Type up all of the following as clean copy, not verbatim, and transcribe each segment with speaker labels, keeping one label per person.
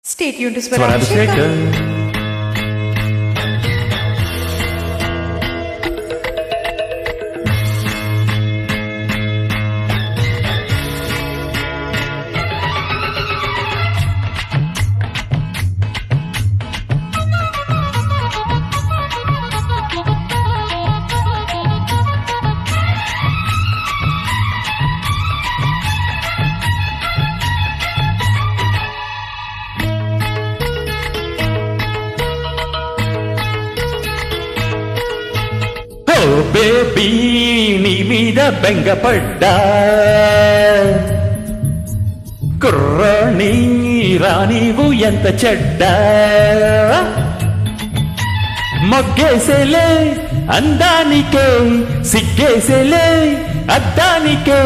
Speaker 1: Stay tuned to Swarabhishekam.
Speaker 2: Baby నీ మీద బెంగపడ్డా కుర్రాణి రానివు ఎంత చెడ్డా మొగ్గేసేలే అందానికే సిగ్గేసేలే అద్దానికే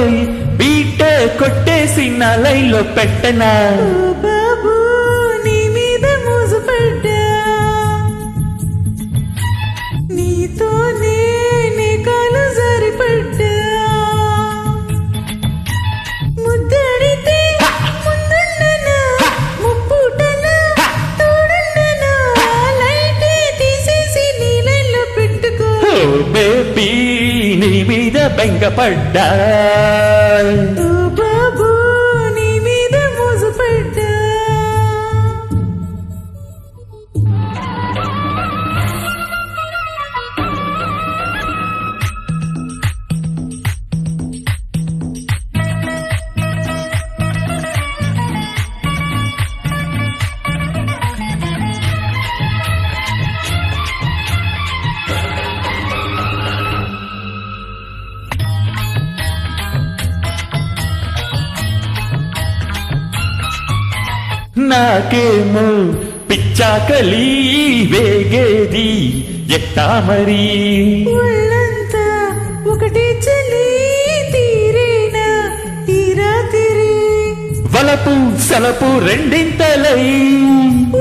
Speaker 2: బీటే కొట్టేసి నా లైన్లో పెట్టనా
Speaker 1: బాబు నీ మీద మోసపడ్డా నీతోనే
Speaker 2: బేబీ నీ మీద బెంగపడ్డా
Speaker 1: బాబు నీ మీద మోసపడ్డా
Speaker 2: నాకేమో పిచ్చాకలి వేగేది ఎట్టా మరి
Speaker 1: ఒళ్ళంతా ఒకటి చలి తీరేనా తీరా తీరే
Speaker 2: వలపు సలపు రెండింతలై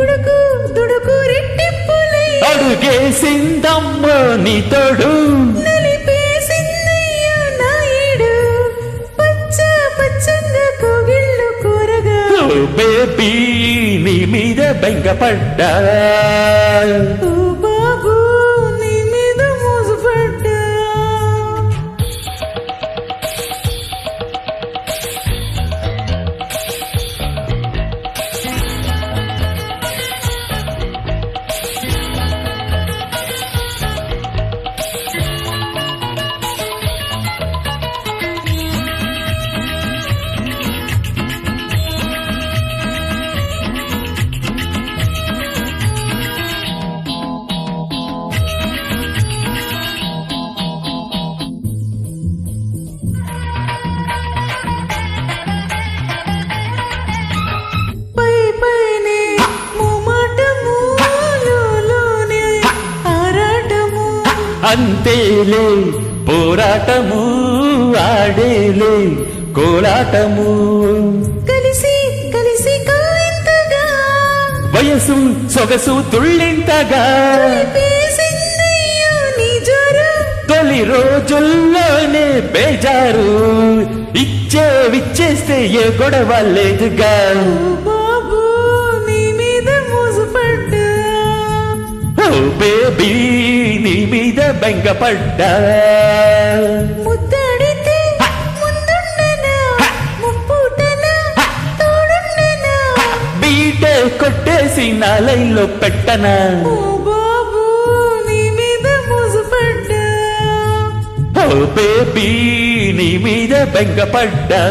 Speaker 1: ఉడుకు దుడుకు రెట్టింపులై
Speaker 2: అడుగేసిందమ్మ నీ తోడు
Speaker 1: నలిపేసిందయ్యా నాయుడు పచ్చ పచ్చంగా కోగిళ్ళు కూరగా
Speaker 2: బేబీ నీ మీద బెంగపడ్డా
Speaker 1: బాబు నీ మీద మోసపడ్డా
Speaker 2: అంతేలే పోరాటము ఆడేలే కోలాటము
Speaker 1: కలిసి కలిసి కవ్వింతగా
Speaker 2: వయసు సొగసు తుళ్ళింతగా
Speaker 1: పేసిందయ్యా నీ జోరు
Speaker 2: తొలి రోజుల్లోనే బేజారు విచ్చేస్తే ఏ గొడవ లేదుగా
Speaker 1: బాబు నీ మీద మోసపడ్డా
Speaker 2: బేబీ నీ మీద బెంగపడ్డా
Speaker 1: ముద్దడితే ముందుండనా ముప్పుటనా తోడుండనా
Speaker 2: బీటే కొట్టేసి నా లైన్లో పెట్టనా
Speaker 1: బాబు నీ మీద మోసపడ్డా
Speaker 2: బేబీ నీ మీద బెంగపడ్డా